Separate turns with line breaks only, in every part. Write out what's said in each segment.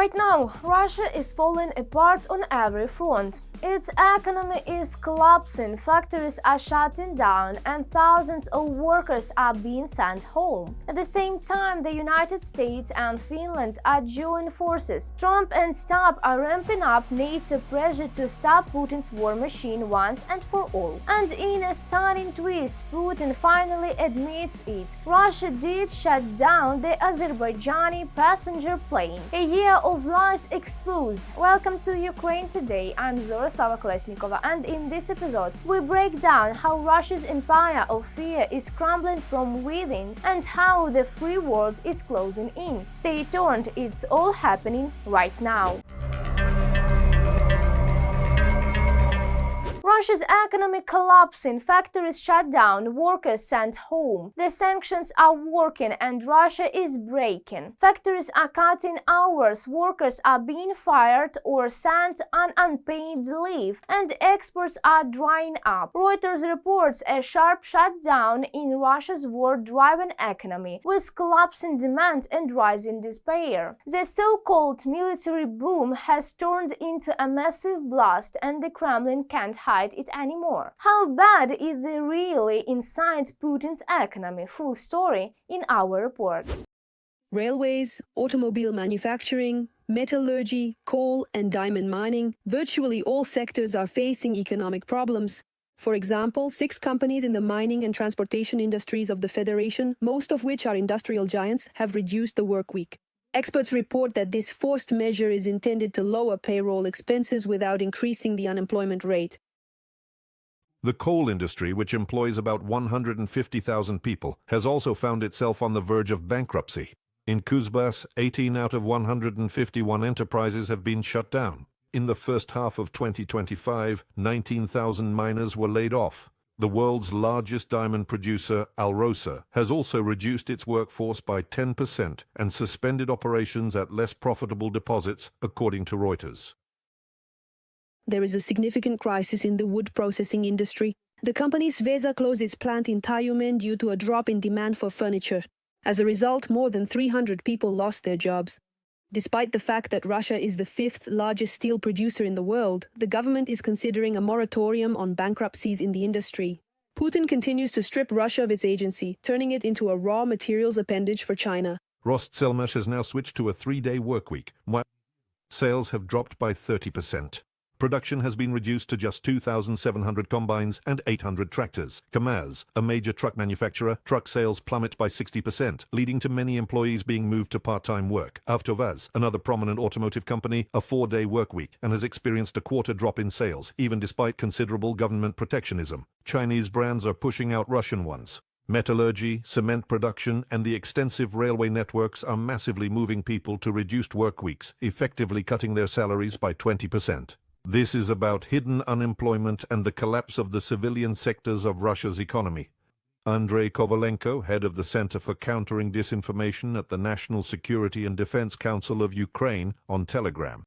Right now, Russia is falling apart on every front. Its economy is collapsing, factories are shutting down, and thousands of workers are being sent home. At the same time, the United States and Finland are joining forces. Trump and Stab are ramping up NATO pressure to stop Putin's war machine once and for all. And in a stunning twist, Putin finally admits it. Russia did shut down the Azerbaijani passenger plane. A year of lies exposed. Welcome to Ukraine Today. I'm Zora Kolesnikova, and in this episode we break down how Russia's empire of fear is crumbling from within and how the free world is closing in. Stay tuned, it's all happening right now. Russia's economy collapsing, factories shut down, workers sent home. The sanctions are working and Russia is breaking. Factories are cutting hours, workers are being fired or sent on unpaid leave, and exports are drying up. Reuters reports a sharp shutdown in Russia's war-driven economy, with collapsing demand and rising despair. The so-called military boom has turned into a massive blast, and the Kremlin can't hide it anymore. How bad is it really inside Putin's economy? Full story in our report.
Railways, automobile manufacturing, metallurgy, coal and diamond mining, virtually all sectors are facing economic problems. For example, 6 companies in the mining and transportation industries of the Federation, most of which are industrial giants, have reduced the work week. Experts report that this forced measure is intended to lower payroll expenses without increasing the unemployment rate.
The coal industry, which employs about 150,000 people, has also found itself on the verge of bankruptcy. In Kuzbass, 18 out of 151 enterprises have been shut down. In the first half of 2025, 19,000 miners were laid off. The world's largest diamond producer, Alrosa, has also reduced its workforce by 10% and suspended operations at less profitable deposits, according to Reuters.
There is a significant crisis in the wood processing industry. The company Sveza closed its plant in Tyumen due to a drop in demand for furniture. As a result, more than 300 people lost their jobs. Despite the fact that Russia is the 5th largest steel producer in the world, the government is considering a moratorium on bankruptcies in the industry. Putin continues to strip Russia of its agency, turning it into a raw materials appendage for China.
Rostselmash has now switched to a 3-day workweek, while sales have dropped by 30%. Production has been reduced to just 2,700 combines and 800 tractors. KAMAZ, a major truck manufacturer, truck sales plummet by 60%, leading to many employees being moved to part-time work. Avtovaz, another prominent automotive company, a 4-day workweek and has experienced a quarter drop in sales, even despite considerable government protectionism. Chinese brands are pushing out Russian ones. Metallurgy, cement production, and the extensive railway networks are massively moving people to reduced work weeks, effectively cutting their salaries by 20%. This is about hidden unemployment and the collapse of the civilian sectors of Russia's economy. Andrei Kovalenko, head of the Center for Countering Disinformation at the National Security and Defense Council of Ukraine, on Telegram.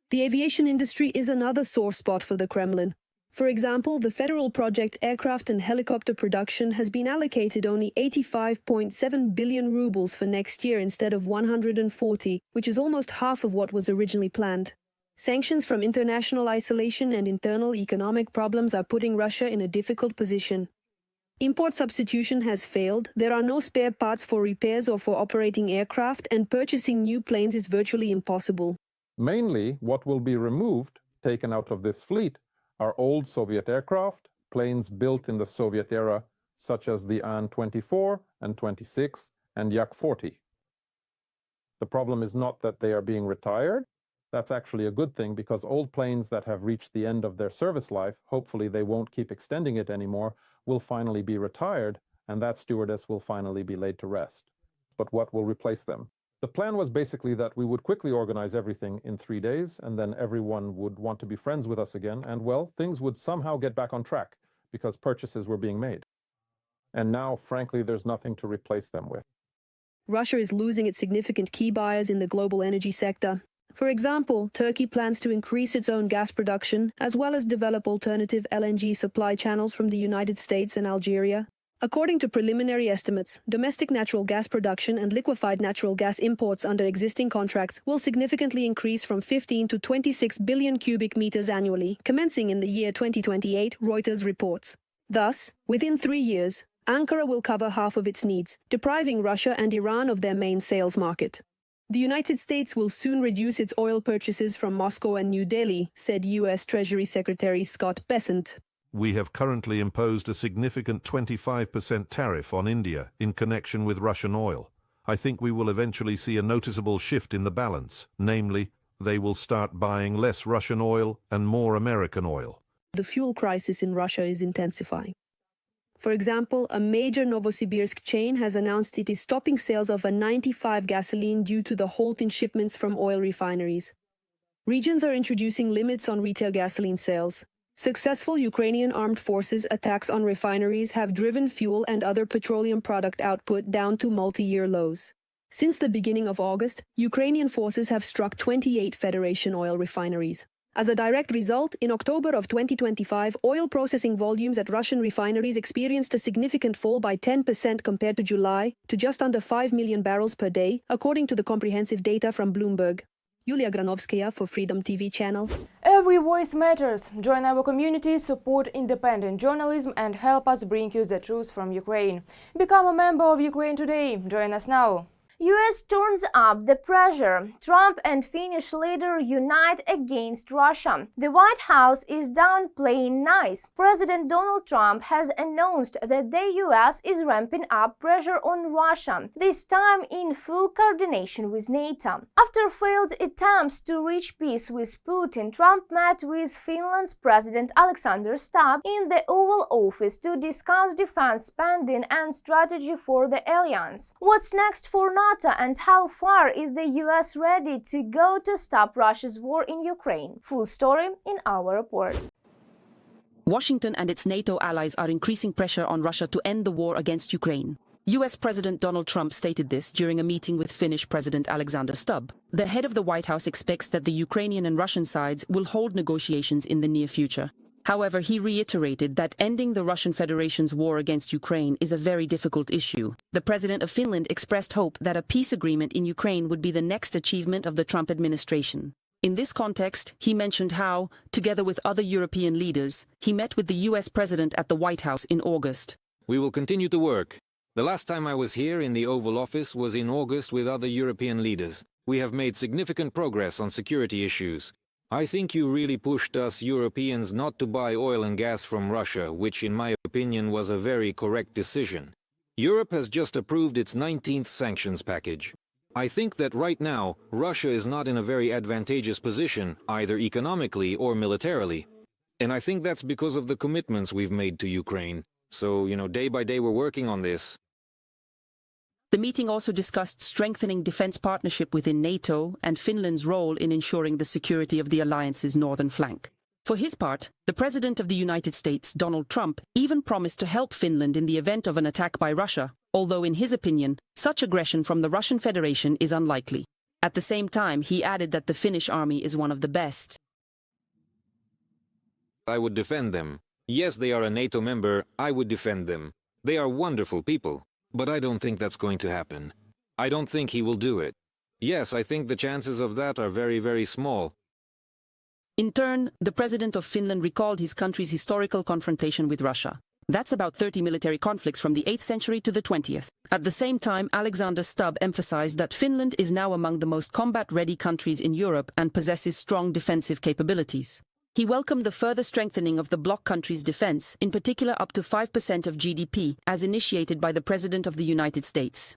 The aviation industry is another sore spot for the Kremlin. For example, the federal project aircraft and helicopter production has been allocated only 85.7 billion rubles for next year instead of 140, which is almost half of what was originally planned. Sanctions from international isolation and internal economic problems are putting Russia in a difficult position. Import substitution has failed, there are no spare parts for repairs or for operating aircraft, and purchasing new planes is virtually impossible.
Mainly, what will be removed, taken out of this fleet, are old Soviet aircraft, planes built in the Soviet era, such as the An-24, An-26, and Yak-40. The problem is not that they are being retired. That's actually a good thing, because old planes that have reached the end of their service life, hopefully they won't keep extending it anymore, will finally be retired, and that stewardess will finally be laid to rest. But what will replace them? The plan was basically that we would quickly organize everything in 3 days, and then everyone would want to be friends with us again, and well, things would somehow get back on track, because purchases were being made. And now, frankly, there's nothing to replace them with.
Russia is losing its significant key buyers in the global energy sector. For example, Turkey plans to increase its own gas production, as well as develop alternative LNG supply channels from the United States and Algeria. According to preliminary estimates, domestic natural gas production and liquefied natural gas imports under existing contracts will significantly increase from 15 to 26 billion cubic meters annually, commencing in the year 2028, Reuters reports. Thus, within 3 years, Ankara will cover half of its needs, depriving Russia and Iran of their main sales market. The United States will soon reduce its oil purchases from Moscow and New Delhi, said U.S. Treasury Secretary Scott Bessent.
We have currently imposed a significant 25% tariff on India in connection with Russian oil. I think we will eventually see a noticeable shift in the balance, namely, they will start buying less Russian oil and more American oil.
The fuel crisis in Russia is intensifying. For example, a major Novosibirsk chain has announced it is stopping sales of a 95 gasoline due to the halt in shipments from oil refineries. Regions are introducing limits on retail gasoline sales. Successful Ukrainian armed forces attacks on refineries have driven fuel and other petroleum product output down to multi-year lows. Since the beginning of August, Ukrainian forces have struck 28 Federation oil refineries. As a direct result, in October of 2025, oil processing volumes at Russian refineries experienced a significant fall by 10% compared to July, to just under 5 million barrels per day, according to the comprehensive data from Bloomberg. Yulia Granovskaya for Freedom TV channel.
Every voice matters. Join our community, support independent journalism and help us bring you the truth from Ukraine. Become a member of Ukraine today. Join us now.
US turns up the pressure. Trump and Finnish leader unite against Russia. The White House is downplaying nice. President Donald Trump has announced that the US is ramping up pressure on Russia, this time in full coordination with NATO. After failed attempts to reach peace with Putin, Trump met with Finland's President Alexander Stubb in the Oval Office to discuss defense spending and strategy for the alliance. What's next for NATO, and how far is the US ready to go to stop Russia's war in Ukraine? Full story in our report.
Washington and its NATO allies are increasing pressure on Russia to end the war against Ukraine. US President Donald Trump stated this during a meeting with Finnish President Alexander Stubb. The head of the White House expects that the Ukrainian and Russian sides will hold negotiations in the near future. However, he reiterated that ending the Russian Federation's war against Ukraine is a very difficult issue. The president of Finland expressed hope that a peace agreement in Ukraine would be the next achievement of the Trump administration. In this context, he mentioned how, together with other European leaders, he met with the US president at the White House in August.
We will continue to work. The last time I was here in the Oval Office was in August with other European leaders. We have made significant progress on security issues. I think you really pushed us Europeans not to buy oil and gas from Russia, which in my opinion was a very correct decision. Europe has just approved its 19th sanctions package. I think that right now, Russia is not in a very advantageous position, either economically or militarily. And I think that's because of the commitments we've made to Ukraine. So, day by day we're working on this.
The meeting also discussed strengthening defense partnership within NATO and Finland's role in ensuring the security of the alliance's northern flank. For his part, the President of the United States, Donald Trump, even promised to help Finland in the event of an attack by Russia, although in his opinion, such aggression from the Russian Federation is unlikely. At the same time, he added that the Finnish army is one of the best.
I would defend them. Yes, they are a NATO member, I would defend them. They are wonderful people. But I don't think that's going to happen. I don't think he will do it. Yes, I think the chances of that are very, very small.
In turn, the president of Finland recalled his country's historical confrontation with Russia. That's about 30 military conflicts from the 8th century to the 20th. At the same time, Alexander Stubb emphasized that Finland is now among the most combat-ready countries in Europe and possesses strong defensive capabilities. He welcomed the further strengthening of the bloc countries' defense, in particular up to 5% of GDP, as initiated by the President of the United States.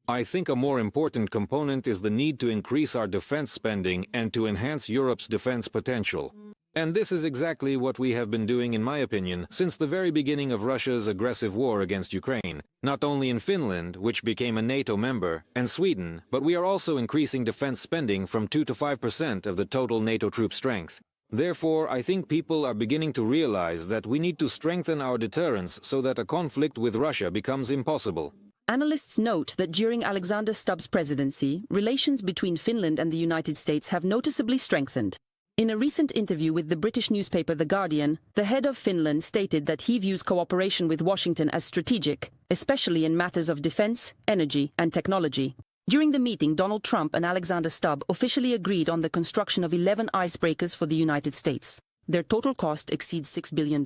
I think a more important component is the need to increase our defense spending and to enhance Europe's defense potential. And this is exactly what we have been doing, in my opinion, since the very beginning of Russia's aggressive war against Ukraine, not only in Finland, which became a NATO member, and Sweden, but we are also increasing defense spending from 2 to 5% of the total NATO troop strength. Therefore, I think people are beginning to realize that we need to strengthen our deterrence so that a conflict with Russia becomes impossible.
Analysts note that during Alexander Stubb's presidency, relations between Finland and the United States have noticeably strengthened. In a recent interview with the British newspaper The Guardian, the head of Finland stated that he views cooperation with Washington as strategic, especially in matters of defense, energy, and technology. During the meeting, Donald Trump and Alexander Stubb officially agreed on the construction of 11 icebreakers for the United States. Their total cost exceeds $6 billion.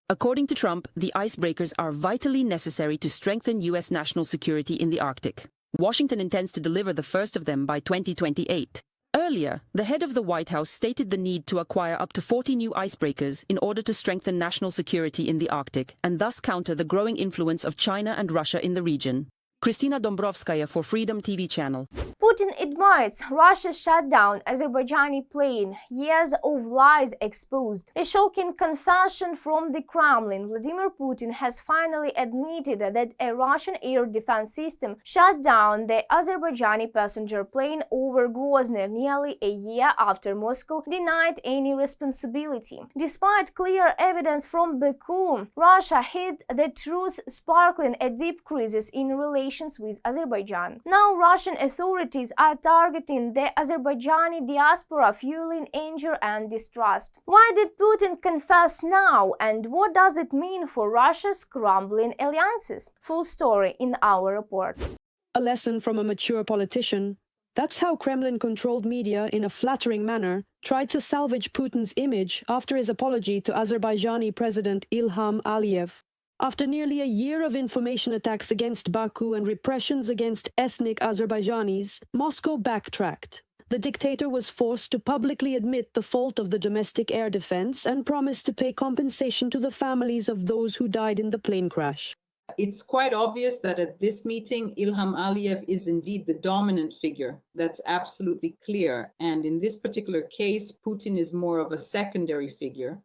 According to Trump, the icebreakers are vitally necessary to strengthen U.S. national security in the Arctic. Washington intends to deliver the first of them by 2028. Earlier, the head of the White House stated the need to acquire up to 40 new icebreakers in order to strengthen national security in the Arctic and thus counter the growing influence of China and Russia in the region. Kristina Dombrovskaya for Freedom TV channel.
Putin admits Russia shut down Azerbaijani plane. Years of lies exposed. A shocking confession from the Kremlin. Vladimir Putin has finally admitted that a Russian air defense system shut down the Azerbaijani passenger plane over Grozny nearly a year after Moscow denied any responsibility. Despite clear evidence from Baku, Russia hid the truth, sparkling a deep crisis in relations with Azerbaijan. Now Russian authorities are targeting the Azerbaijani diaspora, fueling anger and distrust. Why did Putin confess now, and what does it mean for Russia's crumbling alliances? Full story in our report.
A lesson from a mature politician. That's how Kremlin-controlled media, in a flattering manner, tried to salvage Putin's image after his apology to Azerbaijani President Ilham Aliyev. After nearly a year of information attacks against Baku and repressions against ethnic Azerbaijanis, Moscow backtracked. The dictator was forced to publicly admit the fault of the domestic air defense and promised to pay compensation to the families of those who died in the plane crash.
It's quite obvious that at this meeting, Ilham Aliyev is indeed the dominant figure. That's absolutely clear. And in this particular case, Putin is more of a secondary figure.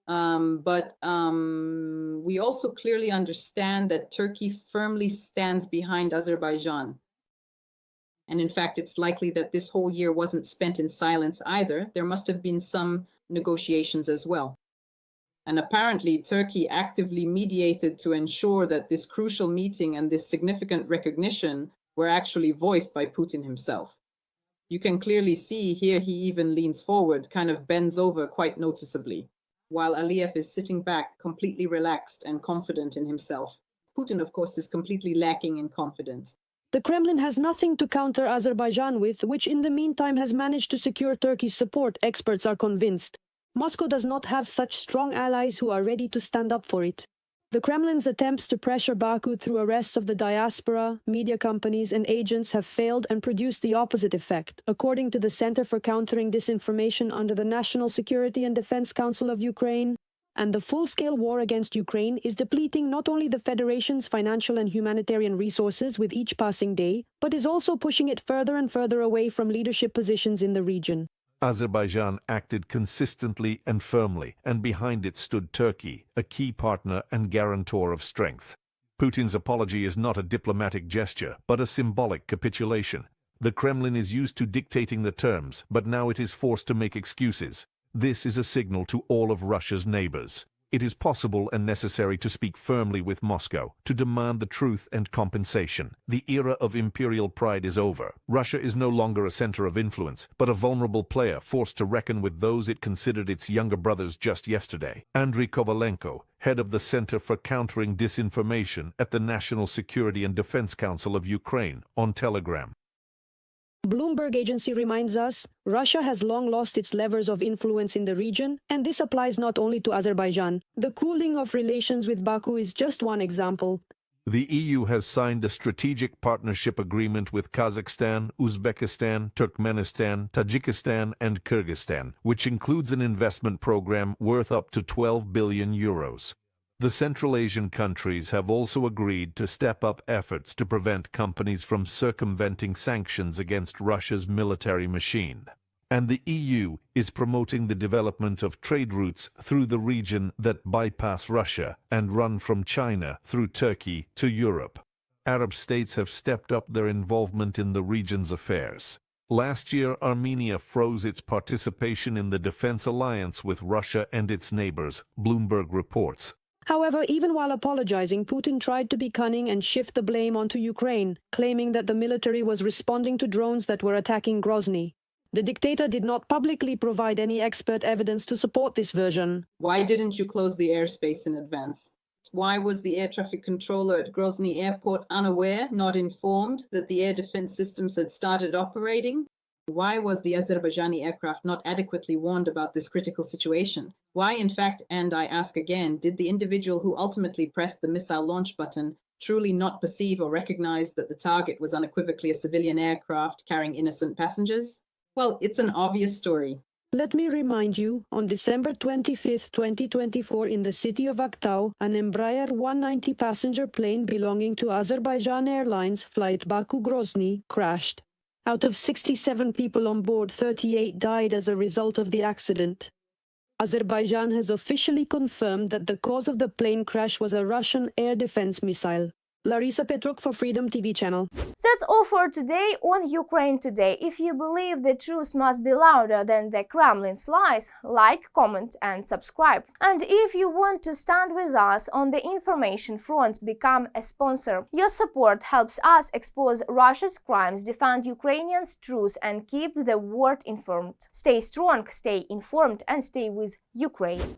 But we also clearly understand that Turkey firmly stands behind Azerbaijan. And in fact, it's likely that this whole year wasn't spent in silence either. There must have been some negotiations as well. And apparently, Turkey actively mediated to ensure that this crucial meeting and this significant recognition were actually voiced by Putin himself. You can clearly see here he even leans forward, kind of bends over quite noticeably, while Aliyev is sitting back, completely relaxed and confident in himself. Putin, of course, is completely lacking in confidence.
The Kremlin has nothing to counter Azerbaijan with, which in the meantime has managed to secure Turkey's support, experts are convinced. Moscow does not have such strong allies who are ready to stand up for it. The Kremlin's attempts to pressure Baku through arrests of the diaspora, media companies and agents have failed and produced the opposite effect, according to the Center for Countering Disinformation under the National Security and Defense Council of Ukraine. And the full-scale war against Ukraine is depleting not only the Federation's financial and humanitarian resources with each passing day, but is also pushing it further and further away from leadership positions in the region.
Azerbaijan acted consistently and firmly, and behind it stood Turkey, a key partner and guarantor of strength. Putin's apology is not a diplomatic gesture, but a symbolic capitulation. The Kremlin is used to dictating the terms, but now it is forced to make excuses. This is a signal to all of Russia's neighbors. It is possible and necessary to speak firmly with Moscow, to demand the truth and compensation. The era of imperial pride is over. Russia is no longer a center of influence, but a vulnerable player forced to reckon with those it considered its younger brothers just yesterday. Andriy Kovalenko, head of the Center for Countering Disinformation at the National Security and Defense Council of Ukraine, on Telegram.
Bloomberg agency reminds us, Russia has long lost its levers of influence in the region, and this applies not only to Azerbaijan. The cooling of relations with Baku is just one example.
The EU has signed a strategic partnership agreement with Kazakhstan, Uzbekistan, Turkmenistan, Tajikistan, and Kyrgyzstan, which includes an investment program worth up to 12 billion euros. The Central Asian countries have also agreed to step up efforts to prevent companies from circumventing sanctions against Russia's military machine. And the EU is promoting the development of trade routes through the region that bypass Russia and run from China through Turkey to Europe. Arab states have stepped up their involvement in the region's affairs. Last year, Armenia froze its participation in the defense alliance with Russia and its neighbors, Bloomberg reports.
However, even while apologizing, Putin tried to be cunning and shift the blame onto Ukraine, claiming that the military was responding to drones that were attacking Grozny. The dictator did not publicly provide any expert evidence to support this version.
Why didn't you close the airspace in advance? Why was the air traffic controller at Grozny Airport unaware, not informed, that the air defense systems had started operating? Why was the Azerbaijani aircraft not adequately warned about this critical situation? Why, in fact, and I ask again, did the individual who ultimately pressed the missile launch button truly not perceive or recognize that the target was unequivocally a civilian aircraft carrying innocent passengers? Well, it's an obvious story.
Let me remind you, on December 25, 2024, in the city of Aktau, an Embraer 190 passenger plane belonging to Azerbaijan Airlines flight Baku-Grozny crashed. Out of 67 people on board, 38 died as a result of the accident. Azerbaijan has officially confirmed that the cause of the plane crash was a Russian air defense missile. Larisa Petruk for Freedom TV channel.
That's all for today on Ukraine Today. If you believe the truth must be louder than the Kremlin's lies, like, comment and subscribe. And if you want to stand with us on the information front, become a sponsor. Your support helps us expose Russia's crimes, defend Ukrainians' truth and keep the world informed. Stay strong, stay informed and stay with Ukraine.